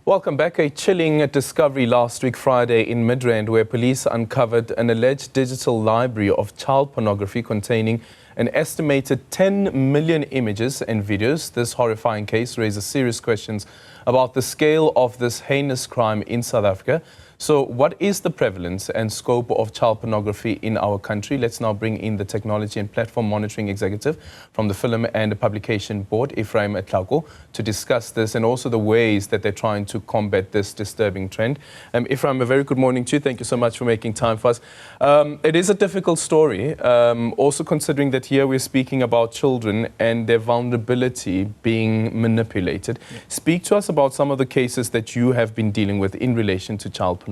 Welcome back. A chilling discovery last week Friday in Midrand, where police uncovered an alleged digital library of child pornography containing an estimated 10 million images and videos. This horrifying case raises serious questions about the scale of this heinous crime in South Africa. So what is the prevalence and scope of child pornography in our country? Let's now bring in the Technology and Platform Monitoring Executive from the Film and Publication Board, Ephraim Tlhako, to discuss this and also the ways that they're trying to combat this disturbing trend. Ephraim, a very good morning to you. Thank you so much for making time for us. It is a difficult story, also considering that here we're speaking about children and their vulnerability being manipulated. Yeah. Speak to us about some of the cases that you have been dealing with in relation to child pornography.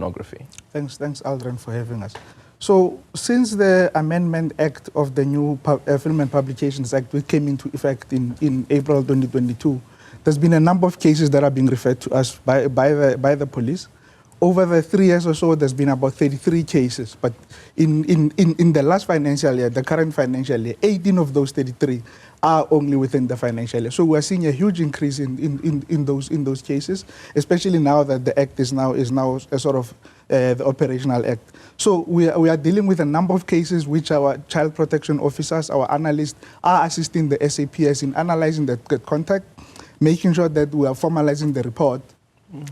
Thanks, Aldrin, for having us. So, since the Amendment Act of the new Film and Publications Act, which came into effect in April 2022, there's been a number of cases that are being referred to us by the police. Over the 3 years or so, there's been about 33 cases. But in the last financial year, the current financial year, 18 of those 33 are only within the financial year. So we're seeing a huge increase in those cases, especially now that the act is now a sort of the operational act. So we are dealing with a number of cases which our child protection officers, our analysts, are assisting the SAPS in analyzing the contact, making sure that we are formalizing the report.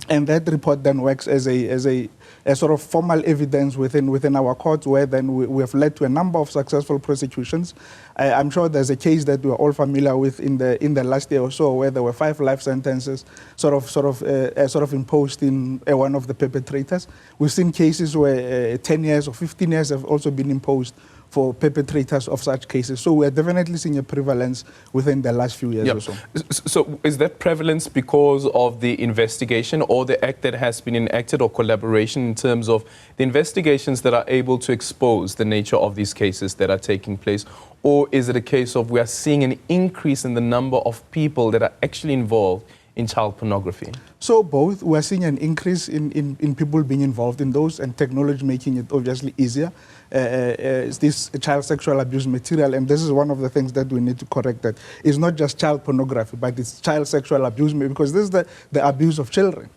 And that report then works as a sort of formal evidence within our courts, where then we have led to a number of successful prosecutions. I'm sure there's a case that we're all familiar with in the last year or so, where there were 5 life sentences sort of imposed in one of the perpetrators. We've seen cases where 10 years or 15 years have also been imposed for perpetrators of such cases. So we're definitely seeing a prevalence within the last few years or so. So is that prevalence because of the investigation or the act that has been enacted, or collaboration in terms of the investigations that are able to expose the nature of these cases that are taking place? Or is it a case of we are seeing an increase in the number of people that are actually involved in child pornography? So both. We're seeing an increase in people being involved in those, and technology making it obviously easier. This child sexual abuse material, and this is one of the things that we need to correct, that it's not just child pornography, but it's child sexual abuse, because this is the abuse of children.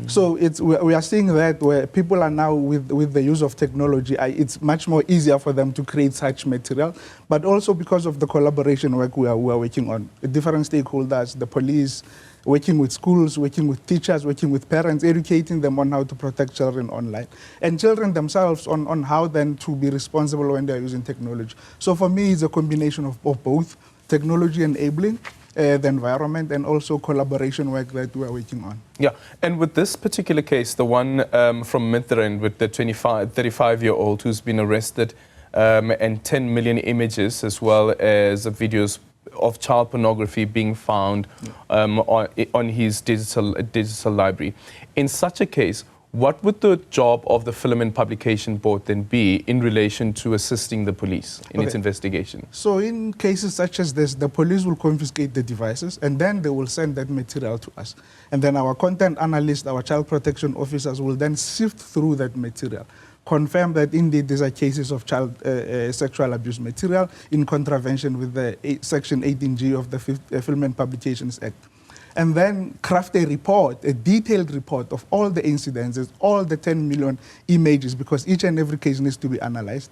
So we are seeing that where people are now, with the use of technology, it's much more easier for them to create such material, but also because of the collaboration work we are working on. Different stakeholders, the police, working with schools, working with teachers, working with parents, educating them on how to protect children online, and children themselves on how then to be responsible when they're using technology. So for me, it's a combination of both technology enabling the environment and also collaboration work that we are working on. Yeah, and with this particular case, the one from Midrand with the 35-year-old who's been arrested, and 10 million images as well as videos of child pornography being found on his digital library. In such a case, what would the job of the Film and Publication Board then be in relation to assisting the police in its investigation? So in cases such as this, the police will confiscate the devices, and then they will send that material to us. And then our content analysts, our child protection officers will then sift through that material, confirm that indeed these are cases of child sexual abuse material in contravention with the Section 18G of the Film and Publications Act. And then craft a report, a detailed report of all the incidences, all the 10 million images, because each and every case needs to be analyzed.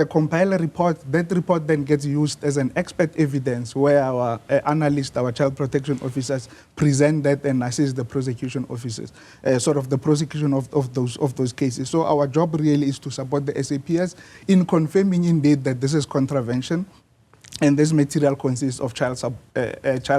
Compile a report. That report then gets used as an expert evidence, where our analysts, our child protection officers, present that and assist the prosecution officers, the prosecution of those cases. So our job really is to support the SAPS in confirming indeed that this is contravention, and this material consists of child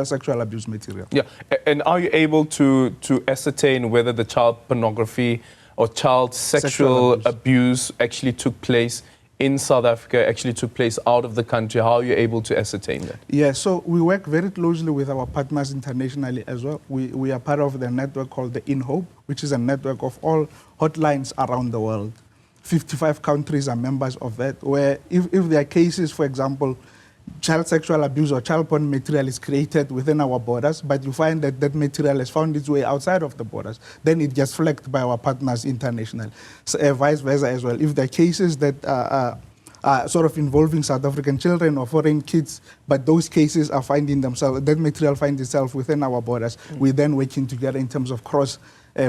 sexual abuse material. Yeah, and are you able to ascertain whether the child pornography or child sexual abuse actually took place in South Africa, actually took place out of the country? How are you able to ascertain that? Yeah, so we work very closely with our partners internationally as well. We are part of the network called the In Hope, which is a network of all hotlines around the world. 55 countries are members of that, where if there are cases, for example, child sexual abuse or child porn material is created within our borders, but you find that that material has found its way outside of the borders, then it gets flagged by our partners internationally. So, vice versa as well. If there are cases that sort of involving South African children or foreign kids, but those cases are finding themselves, that material finds itself within our borders. We're then working together in terms of cross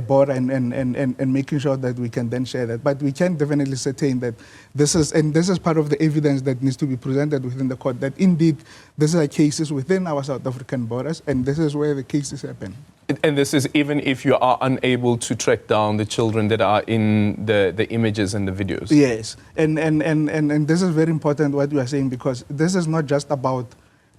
border and making sure that we can then share that. But we can definitely ascertain that this is part of the evidence that needs to be presented within the court, that indeed these are cases within our South African borders, and this is where the cases happen. And this is even if you are unable to track down the children that are in the images and the videos. Yes, and this is very important what you are saying, because this is not just about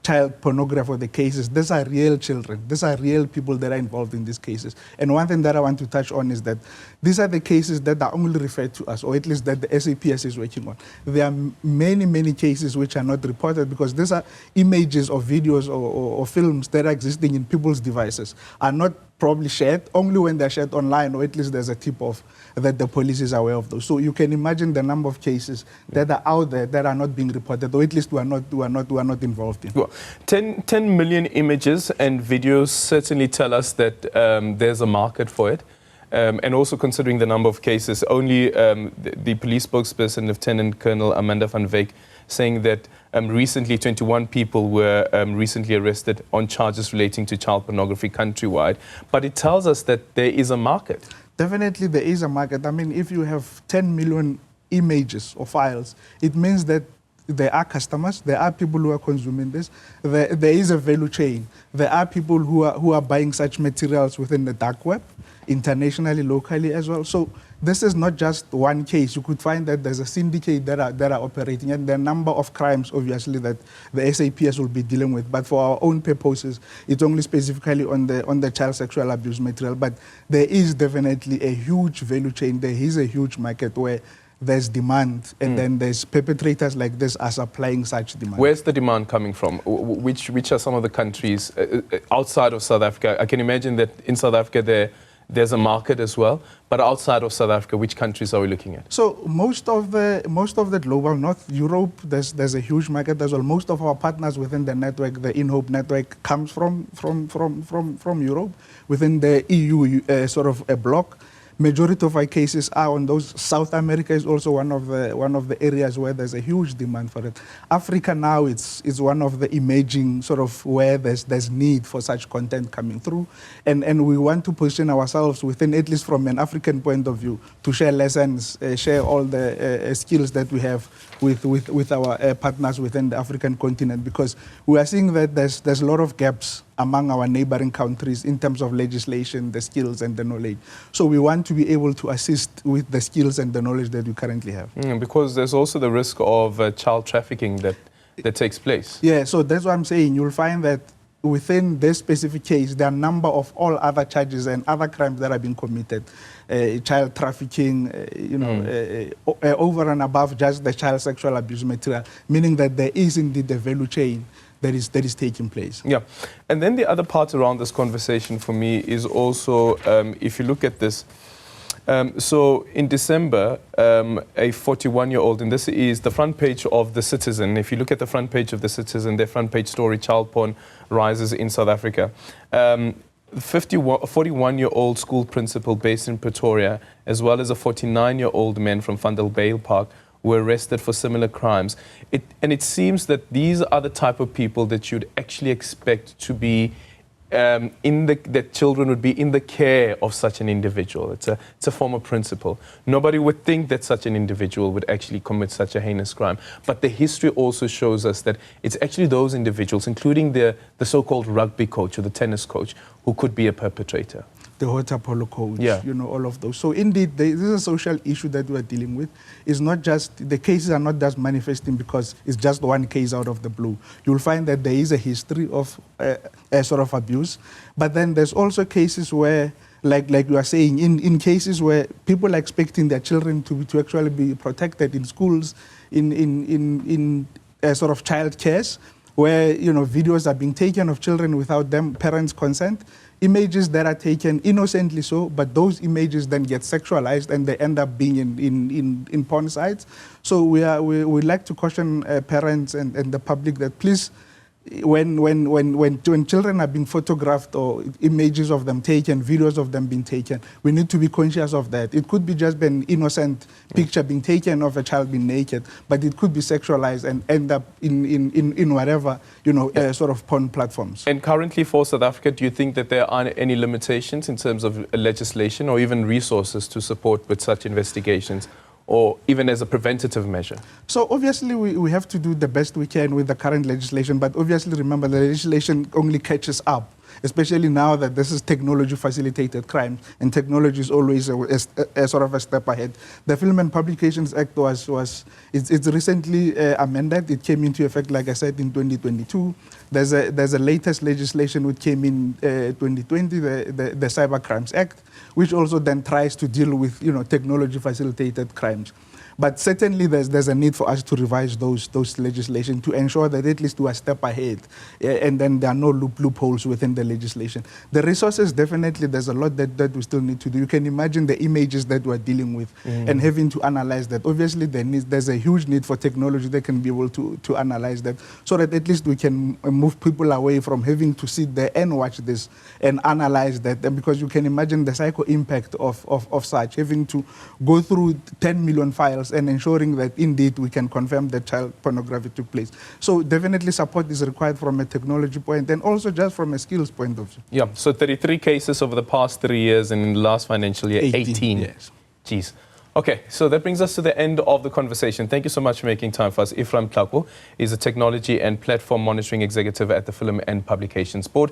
child pornography or the cases. These are real children. These are real people that are involved in these cases. And one thing that I want to touch on is that these are the cases that are only referred to us, or at least that the SAPS is working on. There are many, many cases which are not reported, because these are images or videos or films that are existing in people's devices, are not probably shared only when they're shared online, or at least there's a tip-off that the police is aware of those. So you can imagine the number of cases that are out there that are not being reported, or at least we are not involved in. Well, 10 million images and videos certainly tell us that there's a market for it. And also considering the number of cases, only the police spokesperson, Lieutenant Colonel Amanda van Wyk, saying that recently 21 people were recently arrested on charges relating to child pornography countrywide. But it tells us that there is a market. Definitely there is a market. I mean, if you have 10 million images or files, it means that there are customers, there are people who are consuming this, there is a value chain. There are people who are buying such materials within the dark web, internationally, locally as well. So this is not just one case. You could find that there's a syndicate that are operating, and there are a number of crimes, obviously, that the SAPS will be dealing with. But for our own purposes, it's only specifically on the child sexual abuse material. But there is definitely a huge value chain. There is a huge market where there's demand, and then there's perpetrators like this are supplying such demand. Where's the demand coming from? Which are some of the countries outside of South Africa? I can imagine that in South Africa there's a market as well, but outside of South Africa, which countries are we looking at? So most of the global north, Europe, there's a huge market as well. Most of our partners within the network, the InHope network, comes from Europe, within the EU sort of a bloc. Majority of our cases are on those. South America is also one of the areas where there's a huge demand for it. Africa now is one of the emerging sort of where there's need for such content coming through, and we want to position ourselves within, at least from an African point of view, to share lessons, share all the skills that we have with our partners within the African continent, because we are seeing that there's a lot of gaps among our neighboring countries in terms of legislation, the skills and the knowledge. So we want to be able to assist with the skills and the knowledge that we currently have. Because there's also the risk of child trafficking that takes place. Yeah, so that's what I'm saying. You'll find that within this specific case, there are a number of all other charges and other crimes that are being committed. Child trafficking, over and above just the child sexual abuse material, meaning that there is indeed a value chain that is taking place. Yeah, and then the other part around this conversation for me is also, if you look at this, so in December, a 41-year-old, and this is the front page of The Citizen. If you look at the front page of The Citizen, their front page story, child porn rises in South Africa. 41-year-old school principal based in Pretoria, as well as a 49-year-old man from Vanderbijl Park, were arrested for similar crimes. And it seems that these are the type of people that you'd actually expect to be that children would be in the care of such an individual. It's a former principal. Nobody would think that such an individual would actually commit such a heinous crime. But the history also shows us that it's actually those individuals, including the so-called rugby coach or the tennis coach, who could be a perpetrator. The water polo coach, all of those. So indeed, this is a social issue that we're dealing with. It's not just, the cases are not just manifesting because it's just one case out of the blue. You'll find that there is a history of a sort of abuse, but then there's also cases where, like you are saying, in cases where people are expecting their children to actually be protected in schools, in sort of child cares, where videos are being taken of children without them parents' consent. Images that are taken innocently so, but those images then get sexualized and they end up being in porn sites. So we like to caution parents and the public that please when children are being photographed or images of them taken, videos of them being taken, we need to be conscious of that. It could be just an innocent picture being taken of a child being naked, but it could be sexualized and end up in whatever, sort of porn platforms. And currently for South Africa, do you think that there are any limitations in terms of legislation or even resources to support with such investigations, or even as a preventative measure? So obviously we have to do the best we can with the current legislation, but obviously remember the legislation only catches up, especially now that this is technology facilitated crime, and technology is always a sort of a step ahead. The Film and Publications Act it's recently amended. It came into effect, like I said, in 2022. There's a latest legislation which came in 2020, the Cyber Crimes Act, which also then tries to deal with technology facilitated crimes. But certainly there's a need for us to revise those legislation to ensure that at least we are a step ahead, and then there are no loopholes within the legislation. The resources, definitely there's a lot that we still need to do. You can imagine the images that we're dealing with and having to analyze that. Obviously there's a huge need for technology that can be able to analyze that, so that at least we can move people away from having to sit there and watch this and analyze that. And because you can imagine the psycho impact of such, having to go through 10 million files and ensuring that indeed we can confirm that child pornography took place. So definitely support is required from a technology point and also just from a skills point of view. Yeah, so 33 cases over the past 3 years, and in the last financial year, 18. Yes. Jeez. Okay, so that brings us to the end of the conversation. Thank you so much for making time for us. Ephraim Tlhako is a technology and platform monitoring executive at the Film and Publications Board.